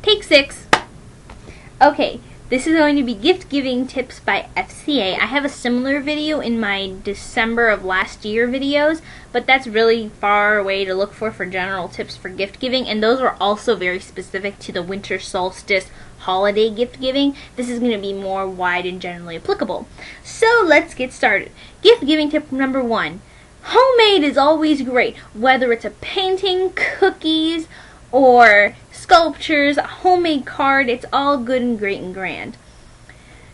Take 6. Okay, this is going to be gift giving tips by FCA. I have a similar video in my December of last year videos, but that's really far away to look for general tips for gift giving, and those are also very specific to the winter solstice holiday gift giving. This is going to be more wide and generally applicable. So let's get started. Gift giving tip number 1. Homemade is always great, whether it's a painting, cookies, or sculptures, a homemade card. It's all good and great and grand.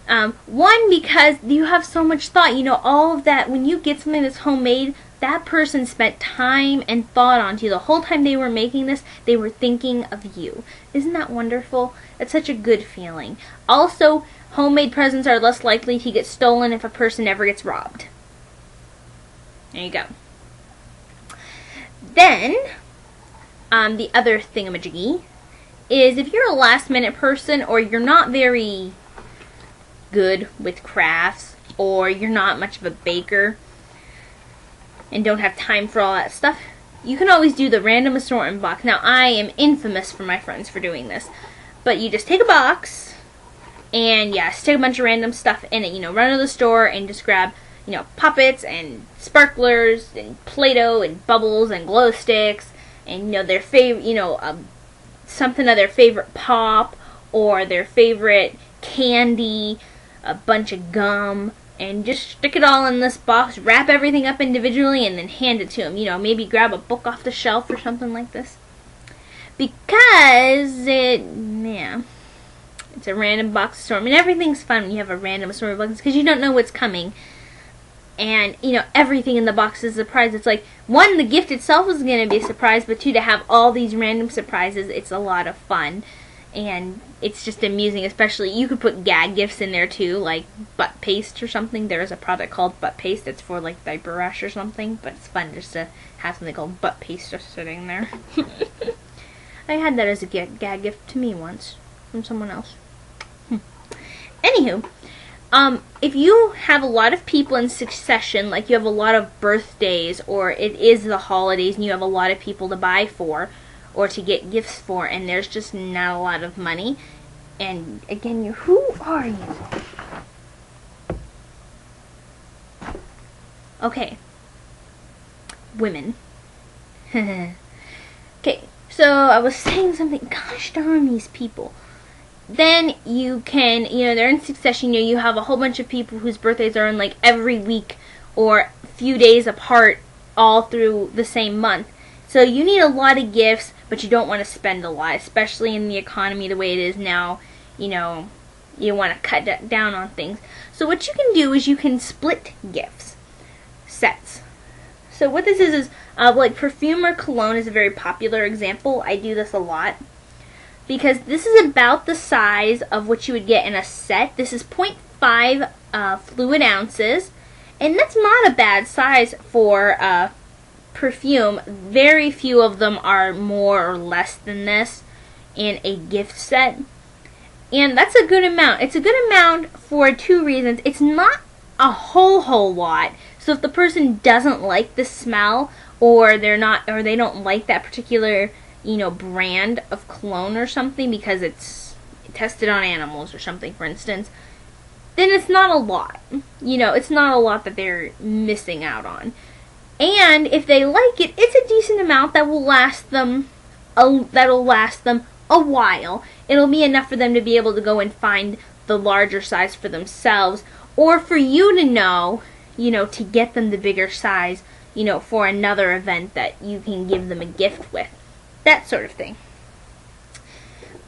One, because you have so much thought. You know, all of that, when you get something that's homemade, that person spent time and thought onto you. The whole time they were making this, they were thinking of you. Isn't that wonderful? It's such a good feeling. Also, homemade presents are less likely to get stolen if a person never gets robbed. There you go. Then, the other thingamajiggy is if you're a last minute person, or you're not very good with crafts, or you're not much of a baker and don't have time for all that stuff, you can always do the random assortment box. Now, I am infamous for my friends for doing this, but you just take a box and stick a bunch of random stuff in it. You know, run to the store and just grab, you know, puppets and sparklers and Play-Doh and bubbles and glow sticks and, you know, their favorite, you know, something of their favorite pop or their favorite candy, a bunch of gum, and just stick it all in this box, wrap everything up individually, and then hand it to them. You know, maybe grab a book off the shelf or something like this. Because it's a random box assortment. Everything's fun when you have a random assortment box because you don't know what's coming. And, you know, everything in the box is a surprise. It's like, 1, the gift itself is going to be a surprise, but 2, to have all these random surprises, it's a lot of fun. And it's just amusing, especially, you could put gag gifts in there too, like butt paste or something. There's a product called butt paste. It's for like diaper rash or something, but it's fun just to have something called butt paste just sitting there. I had that as a gag gift to me once from someone else. Anywho, if you have a lot of people in succession, like you have a lot of birthdays, or it is the holidays and you have a lot of people to buy for or to get gifts for, and there's just not a lot of money, and again, who are you? Okay. Women. Okay, so I was saying something, gosh darn these people. Then you can, you know, they're in succession, you know, you have a whole bunch of people whose birthdays are in like every week or a few days apart all through the same month. So you need a lot of gifts, but you don't want to spend a lot, especially in the economy the way it is now. You know, you want to cut down on things. So what you can do is you can split gifts, sets. So what this is like perfume or cologne is a very popular example. I do this a lot because this is about the size of what you would get in a set. This is 0.5 fluid ounces, and that's not a bad size for perfume. Very few of them are more or less than this in a gift set, and that's a good amount. It's a good amount for 2 reasons. It's not a whole lot, so if the person doesn't like the smell, or they don't like that particular, you know, brand of cologne or something because it's tested on animals or something, for instance, then it's not a lot. You know, it's not a lot that they're missing out on. And if they like it, it's a decent amount that will last them a while. It'll be enough for them to be able to go and find the larger size for themselves, or for you to know, you know, to get them the bigger size, you know, for another event that you can give them a gift with. That sort of thing.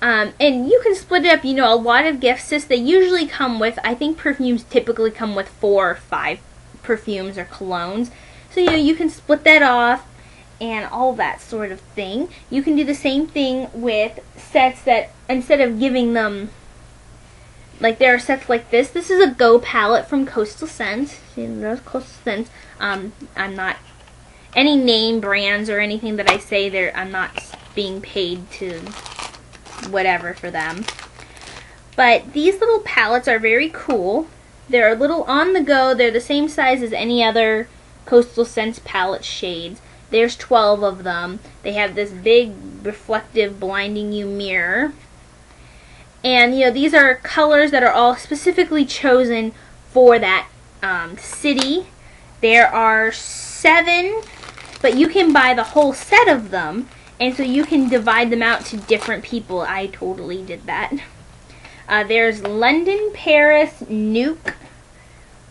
And you can split it up. You know, a lot of gift sets, they usually come with, I think perfumes typically come with 4 or 5 perfumes or colognes. So, you know, you can split that off and all that sort of thing. You can do the same thing with sets that, instead of giving them, like there are sets like this. This is a Go palette from Coastal Scents. See, there's Coastal Scents. I'm not, any name brands or anything that I say there, I'm not being paid to whatever for them. But these little palettes are very cool. They're a little on the go. They're the same size as any other Coastal Scents palette shades. There's 12 of them. They have this big reflective blinding you mirror. And these are colors that are all specifically chosen for that city. There are 7, but you can buy the whole set of them, and so you can divide them out to different people. I totally did that. There's London, Paris, Nuuk,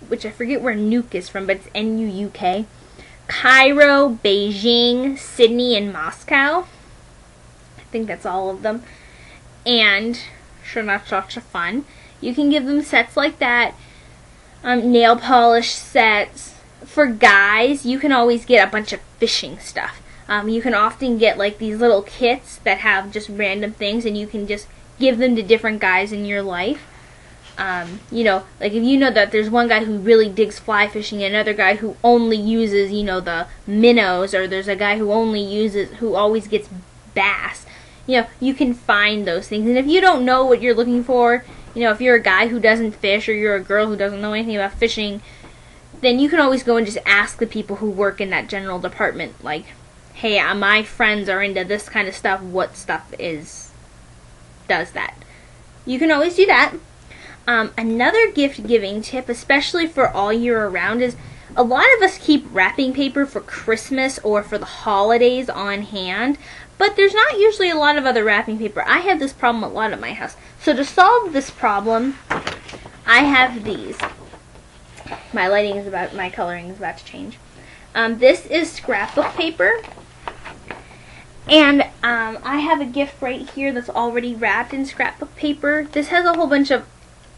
which I forget where Nuuk is from, but it's N-U-U-K. Cairo, Beijing, Sydney, and Moscow. I think that's all of them. And sure, that's lots of fun. You can give them sets like that. Nail polish sets. For guys, you can always get a bunch of fishing stuff. You can often get like these little kits that have just random things, and you can just give them to different guys in your life. Like if you know that there's one guy who really digs fly fishing, and another guy who only uses, the minnows, or there's a guy who always gets bass. You can find those things. And if you don't know what you're looking for, if you're a guy who doesn't fish, or you're a girl who doesn't know anything about fishing, then you can always go and just ask the people who work in that general department, like, hey, my friends are into this kind of stuff, what stuff does that? You can always do that. Another gift giving tip, especially for all year around, is a lot of us keep wrapping paper for Christmas or for the holidays on hand, but there's not usually a lot of other wrapping paper. I have this problem a lot at my house. So to solve this problem, I have these. My coloring is about to change. This is scrapbook paper. And I have a gift right here that's already wrapped in scrapbook paper. This has a whole bunch of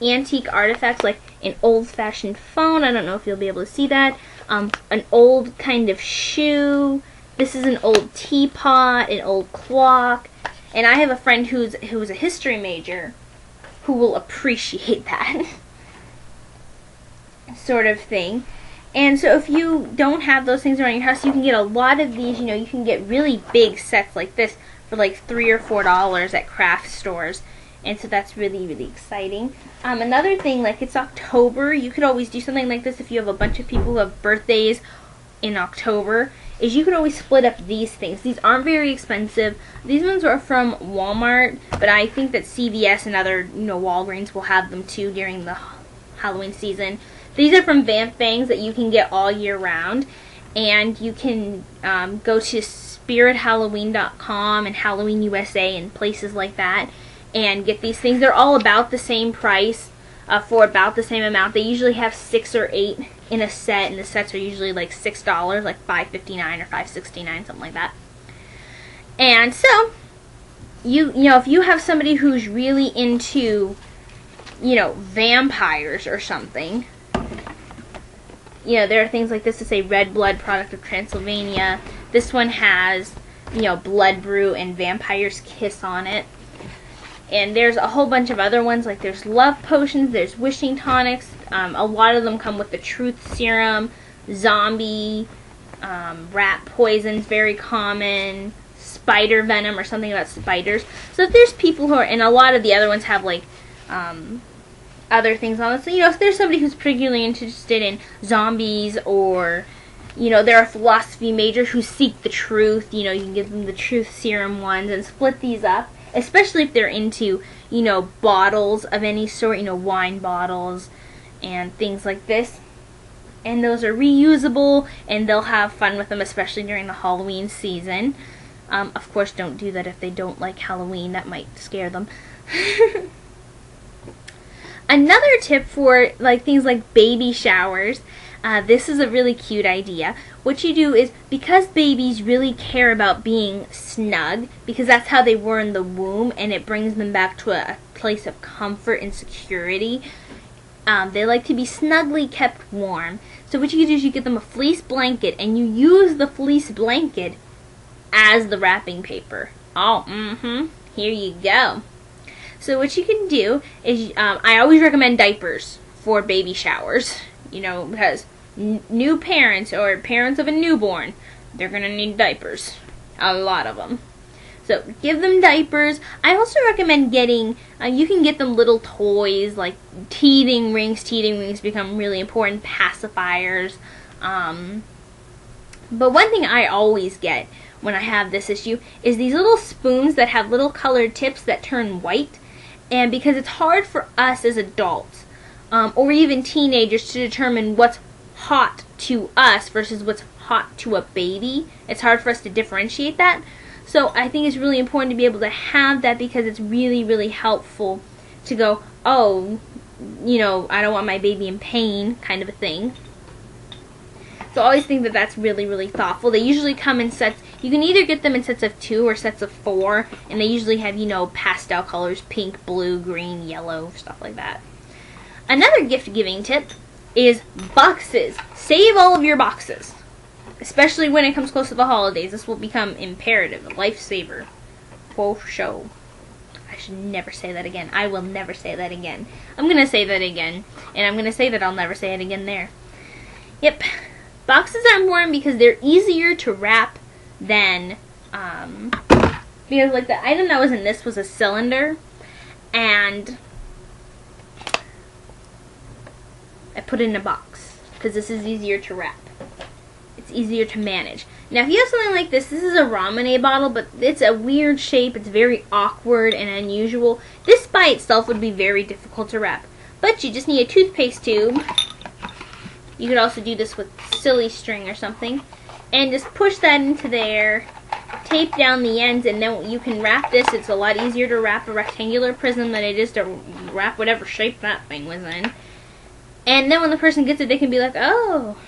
antique artifacts, like an old-fashioned phone. I don't know if you'll be able to see that. An old kind of shoe. This is an old teapot, an old clock. And I have a friend who's a history major who will appreciate that sort of thing. And so if you don't have those things around your house, you can get a lot of these. You can get really big sets like this for like $3 or $4 at craft stores. And so that's really, really exciting. Another thing, like it's October, you could always do something like this if you have a bunch of people who have birthdays in October, is you could always split up these things. These aren't very expensive. These ones are from Walmart, but I think that CVS and other, Walgreens will have them too during the Halloween season. These are from Vamp Bangs that you can get all year round, and you can go to spirithalloween.com and Halloween USA and places like that and get these things. They're all about the same price for about the same amount. They usually have 6 or 8 in a set, and the sets are usually like $6, like $5.59 or $5.69, something like that. And so, if you have somebody who's really into, vampires or something, there are things like this to say Red Blood, Product of Transylvania. This one has, Blood Brew and Vampire's Kiss on it. And there's a whole bunch of other ones, like there's love potions, there's wishing tonics. A lot of them come with the truth serum, zombie, rat poisons, very common, spider venom or something about spiders. So if there's people who are, and a lot of the other ones have like other things on it. So, if there's somebody who's particularly interested in zombies, or, there are philosophy majors who seek the truth, you can give them the truth serum ones and split these up. Especially if they're into, bottles of any sort, wine bottles and things like this. And those are reusable, and they'll have fun with them, especially during the Halloween season. Of course, don't do that if they don't like Halloween. That might scare them. Another tip for things like baby showers. This is a really cute idea. What you do is, because babies really care about being snug, because that's how they were in the womb, and it brings them back to a place of comfort and security, they like to be snugly kept warm. So what you do is you get them a fleece blanket, and you use the fleece blanket as the wrapping paper. Here you go. So what you can do is, I always recommend diapers for baby showers, because new parents or parents of a newborn, they're going to need diapers. A lot of them. So give them diapers. I also recommend getting, you can get them little toys like teething rings. Teething rings become really important, pacifiers. But one thing I always get when I have this issue is these little spoons that have little colored tips that turn white. And because it's hard for us as adults, or even teenagers, to determine what's hot to us versus what's hot to a baby. It's hard for us to differentiate that. So I think it's really important to be able to have that, because it's really, really helpful to go, oh, you know, I don't want my baby in pain, kind of a thing. So I always think that that's really, really thoughtful. They usually come in sets. You can either get them in sets of 2 or sets of 4, and they usually have, you know, pastel colors, pink, blue, green, yellow, stuff like that. Another gift giving tip is boxes. Save all of your boxes, especially when it comes close to the holidays. This will become imperative, a lifesaver. For show. I should never say that again. I will never say that again. I'm going to say that again, and I'm going to say that I'll never say it again there. Yep. Boxes are important because they're easier to wrap than, because like the item that was in this was a cylinder, and I put it in a box because this is easier to wrap. It's easier to manage. Now if you have something like this is a Ramune bottle, but it's a weird shape, it's very awkward and unusual. This by itself would be very difficult to wrap, but you just need a toothpaste tube. You could also do this with silly string or something, and just push that into there, tape down the ends, and then you can wrap this. It's a lot easier to wrap a rectangular prism than it is to wrap whatever shape that thing was in. And then when the person gets it, they can be like, "Oh,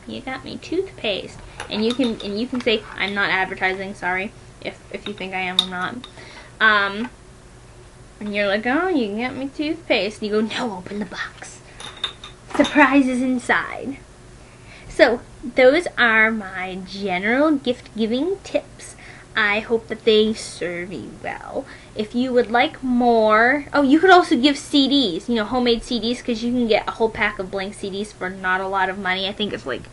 you got me toothpaste." And you can say, "I'm not advertising, sorry. If you think I am, I'm not." And you're like, "Oh, you got me toothpaste." And you go, "No, open the box. Surprise is inside." So those are my general gift giving tips. I hope that they serve you well. If you would like more, oh, you could also give CDs, you know, homemade CDs, because you can get a whole pack of blank CDs for not a lot of money. I think it's like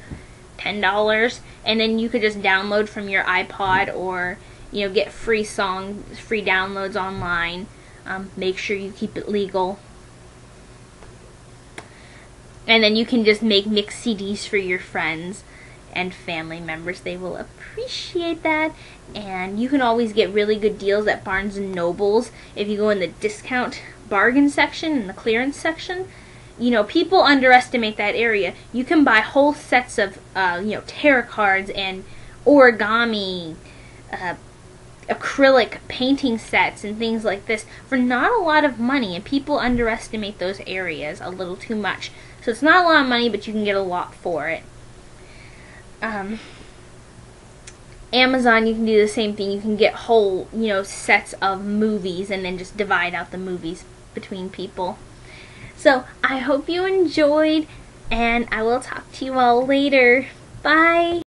$10, and then you could just download from your iPod, or, you know, get free downloads online. Make sure you keep it legal. And then you can just make mixed CDs for your friends and family members. They will appreciate that. And you can always get really good deals at Barnes & Nobles if you go in the discount bargain section and the clearance section. You know, people underestimate that area. You can buy whole sets of, you know, tarot cards and origami, acrylic painting sets and things like this for not a lot of money, and people underestimate those areas a little too much. So it's not a lot of money, but you can get a lot for it. Amazon, you can do the same thing. You can get whole, you know, sets of movies and then just divide out the movies between people. So I hope you enjoyed, and I will talk to you all later. Bye!